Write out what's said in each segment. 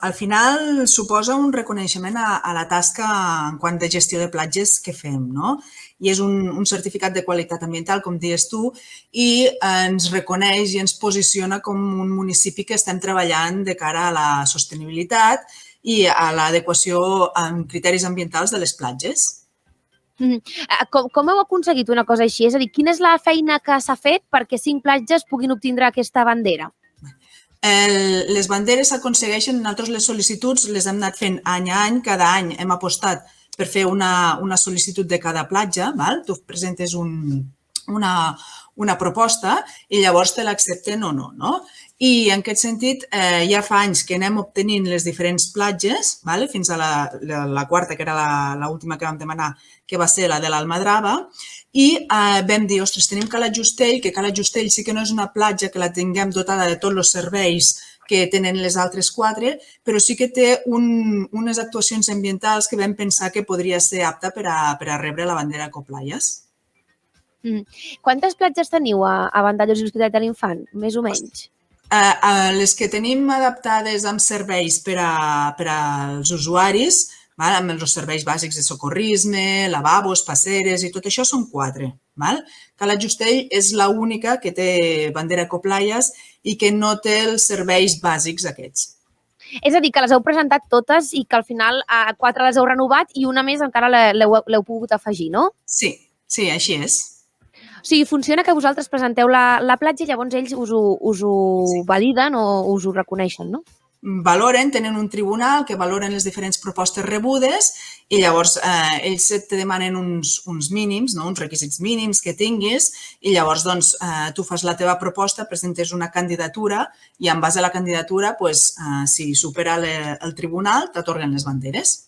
Al final suposa un reconeixement a la tasca en quant de gestió de platges que fem, no? I és un certificat de qualitat ambiental, com dius tu, i ens reconeix i ens posiciona com un municipi que estem treballant de cara a la sostenibilitat i a l'adequació en criteris ambientals de les platges. Com heu aconseguit una cosa així? És a dir, quina és la feina que s'ha fet perquè 5 platges puguin obtindre aquesta bandera? Les banderes s'aconsegueixen, nosaltres les sol·licituds les hem anat fent any a any, cada any hem apostat per fer una sol·licitud de cada platja, tu presentes una proposta i llavors te l'accepten o no. I en aquest sentit ja fa anys que anem obtenint les diferents platges, fins a la quarta, que era l'última que vam demanar, que va ser la de l'Almadrava, i vam dir, ostres, tenim Cala Justell, que Cala Justell sí que no és una platja que la tinguem dotada de tots els serveis que tenen les altres 4, però sí que té unes actuacions ambientals que vam pensar que podria ser apta per a rebre la bandera Ecoplayas. Quantes platges teniu a Vandellòs i l'Hospitalet de l'Infant, més o menys? Les que tenim adaptades amb serveis per als usuaris, amb els serveis bàsics de socorrisme, lavabos, passeres i tot això són 4. Cala Justell és l'única que té bandera Ecoplayas i que no té els serveis bàsics aquests. És a dir, que les heu presentat totes i que al final 4 les heu renovat i una més encara l'heu pogut afegir, no? Sí, així és. O sigui, funciona que vosaltres presenteu la platja i llavors ells us ho validen o us ho reconeixen, no? Valoren, tenen un tribunal que valoren les diferents propostes rebudes i llavors ells te demanen uns mínims, uns requisits mínims que tinguis i llavors tu fas la teva proposta, presentes una candidatura i en base a la candidatura, si supera el tribunal, t'atorguen les banderes.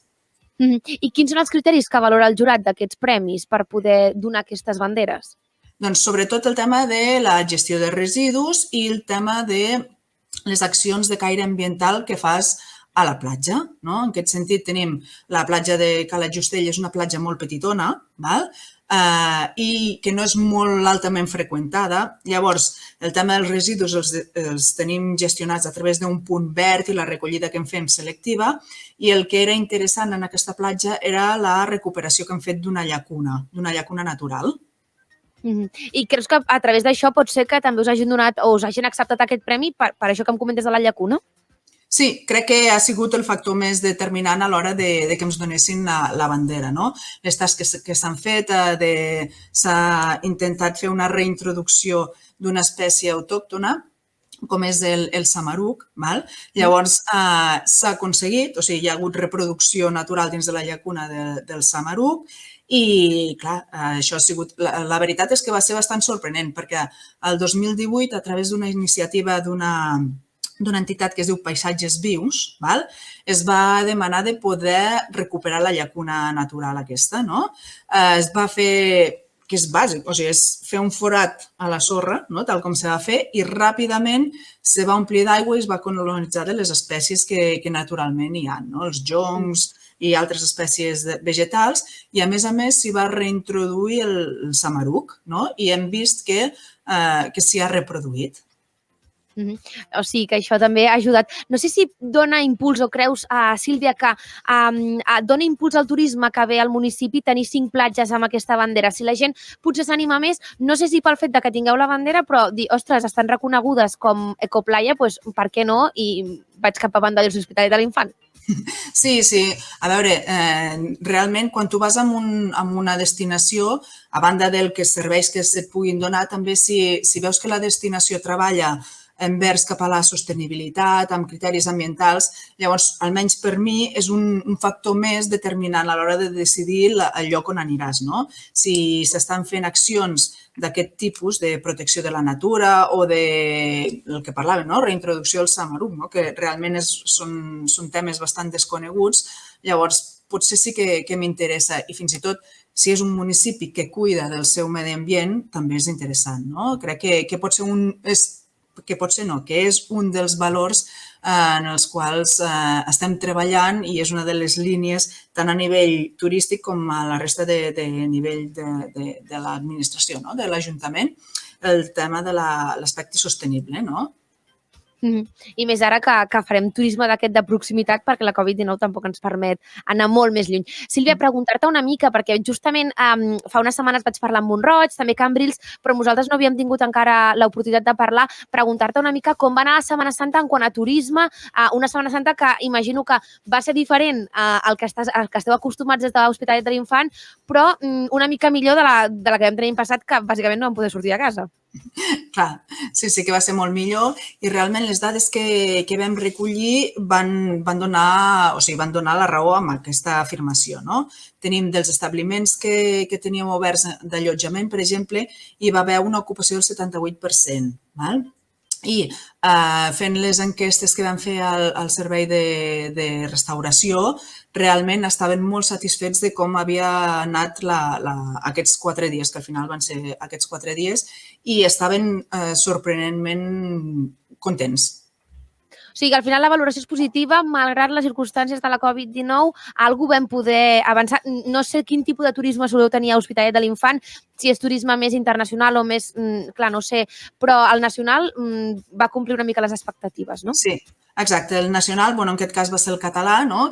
I quins són els criteris que valora el jurat d'aquests premis per poder donar aquestes banderes? Doncs sobretot el tema de la gestió de residus i el tema de les accions de caire ambiental que fas a la platja. En aquest sentit, tenim la platja de Cala Justell, és una platja molt petitona i que no és molt altament freqüentada. Llavors, el tema dels residus els tenim gestionats a través d'un punt verd i la recollida que en fem selectiva i el que era interessant en aquesta platja era la recuperació que hem fet d'una llacuna natural. I creus que a través d'això pot ser que també us hagin donat o us hagin acceptat aquest premi per això que em comentes de la llacuna? Sí, crec que ha sigut el factor més determinant a l'hora de que ens donessin la bandera. Les tasques que s'han fet, s'ha intentat fer una reintroducció d'una espècie autòctona, com és el samaruc. Llavors s'ha aconseguit, o sigui, hi ha hagut reproducció natural dins de la llacuna del samaruc i, clar, això ha sigut... La veritat és que va ser bastant sorprenent perquè el 2018, a través d'una iniciativa d'una entitat que es diu Paisatges Vius, es va demanar de poder recuperar la llacuna natural aquesta. Es va fer, que és bàsic, o sigui, és fer un forat a la sorra, tal com se va fer, i ràpidament se va omplir d'aigua i es va colonitzar de les espècies que naturalment hi ha, els joncs i altres espècies vegetals, i a més s'hi va reintroduir el samaruc i hem vist que s'hi ha reproduït. O sigui que això també ha ajudat. No sé si dona impuls o creus, Sílvia, que dona impuls al turisme que ve al municipi tenir 5 platges amb aquesta bandera. Si la gent potser s'anima més, no sé si pel fet que tingueu la bandera, però dir, ostres, estan reconegudes com Ecoplaya, doncs per què no? I vaig cap a Vandellòs i l'Hospitalet de l'Infant. Sí. A veure, realment, quan tu vas a una destinació, a banda del que serveis que et puguin donar, també si veus que la destinació treballa envers cap a la sostenibilitat, amb criteris ambientals, llavors, almenys per mi, és un factor més determinant a l'hora de decidir el lloc on aniràs. Si s'estan fent accions d'aquest tipus de protecció de la natura o del que parlàvem, reintroducció del samaruc, que realment són temes bastant desconeguts, llavors potser sí que m'interessa i fins i tot si és un municipi que cuida del seu medi ambient, també és interessant. Crec que pot ser que és un dels valors en els quals estem treballant i és una de les línies tant a nivell turístic com a la resta de nivell de l'administració, de l'Ajuntament, el tema de l'aspecte sostenible. I més ara que farem turisme d'aquest de proximitat perquè la Covid-19 tampoc ens permet anar molt més lluny. Sílvia, preguntar-te una mica, perquè justament fa unes setmanes vaig parlar amb Mont-roig, també Cambrils, però nosaltres no havíem tingut encara l'oportunitat de parlar, preguntar-te una mica com va anar la Setmana Santa en quant a turisme, una Setmana Santa que imagino que va ser diferent al que esteu acostumats des de l'Hospitalet de l'Infant, però una mica millor de la que vam tenir passat, que bàsicament no vam poder sortir de casa. Clar, sí que va ser molt millor i realment les dades que vam recollir van donar la raó amb aquesta afirmació. No? Tenim dels establiments que teníem oberts d'allotjament, per exemple, hi va haver una ocupació del 78%. Val? I fent les enquestes que vam fer al servei de restauració, realment estaven molt satisfets de com havia anat aquests 4 dies, que al final van ser aquests 4 dies, i estaven sorprenentment contents. O sigui que al final la valoració és positiva, malgrat les circumstàncies de la Covid-19, algú vam poder avançar. No sé quin tipus de turisme soleu tenir a Hospitalet de l'Infant, si és turisme més internacional o més, clar, no sé, però el nacional va complir una mica les expectatives, no? Sí, exacte. El nacional, en aquest cas va ser el català, no?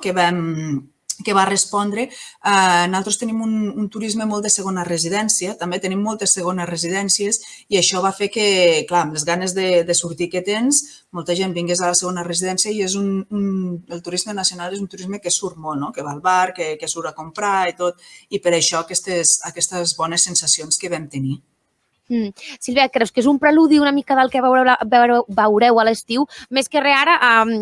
que va respondre. Nosaltres tenim un turisme molt de segona residència, també tenim moltes segones residències i això va fer que, clar, amb les ganes de sortir que tens, molta gent vingués a la segona residència i el turisme nacional és un turisme que surt molt, no? Que va al bar, que surt a comprar i tot, i per això aquestes bones sensacions que vam tenir. Sílvia, creus que és un preludi una mica del que veureu a l'estiu? Més que res ara,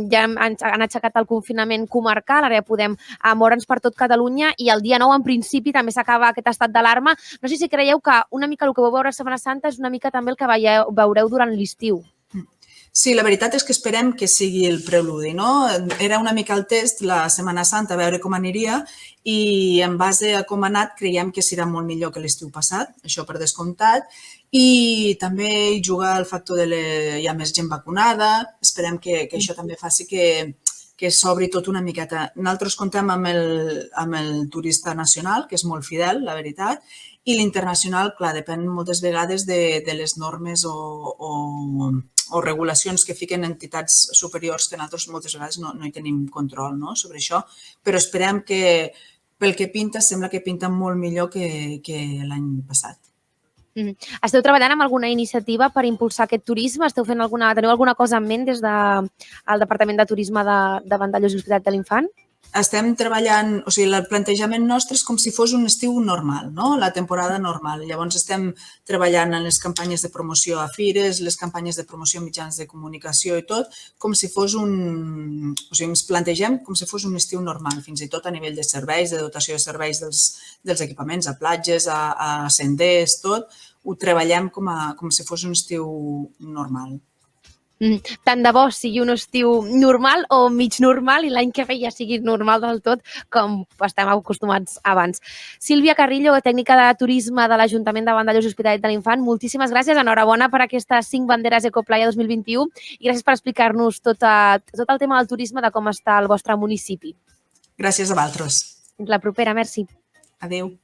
ja han aixecat el confinament comarcal, ara ja podem moure'ns per tot Catalunya i el dia 9, en principi, també s'acaba aquest estat d'alarma. No sé si creieu que una mica el que vau veure a Setmana Santa és una mica també el que veureu durant l'estiu. Sí, la veritat és que esperem que sigui el preludi, no? Era una mica el test la Setmana Santa, a veure com aniria i en base a com ha anat creiem que serà molt millor que l'estiu passat, això per descomptat, i també hi juga el factor hi ha més gent vacunada, esperem que això també faci que s'obri tot una miqueta. Nosaltres comptem amb el turista nacional, que és molt fidel, la veritat, i l'internacional, clar, depèn moltes vegades de les normes o regulacions que fiquen entitats superiors que nosaltres moltes vegades no hi tenim control sobre això, però esperem que pel que pinta, sembla que pinta molt millor que l'any passat. Esteu treballant amb alguna iniciativa per impulsar aquest turisme? Teniu alguna cosa en ment des del Departament de Turisme de Vandellòs i Hospitalet de l'Infant? Estem treballant, o sigui, el plantejament nostre és com si fos un estiu normal, no? La temporada normal. Llavors estem treballant en les campanyes de promoció a fires, les campanyes de promoció a mitjans de comunicació i tot, com si fos o sigui, ens plantegem com si fos un estiu normal, fins i tot a nivell de serveis, de dotació de serveis dels equipaments, a platges, a senders, tot, ho treballem com si fos un estiu normal. Tant de bo sigui un estiu normal o mig normal i l'any que ve ja sigui normal del tot com estem acostumats abans. Sílvia Carrillo, tècnica de turisme de l'Ajuntament de Vandellòs i Hospitalet de l'Infant, moltíssimes gràcies, enhorabona per aquestes 5 banderes Ecoplaya 2021 i gràcies per explicar-nos tot el tema del turisme, de com està el vostre municipi. Gràcies a vosaltres. La propera, merci. Adéu.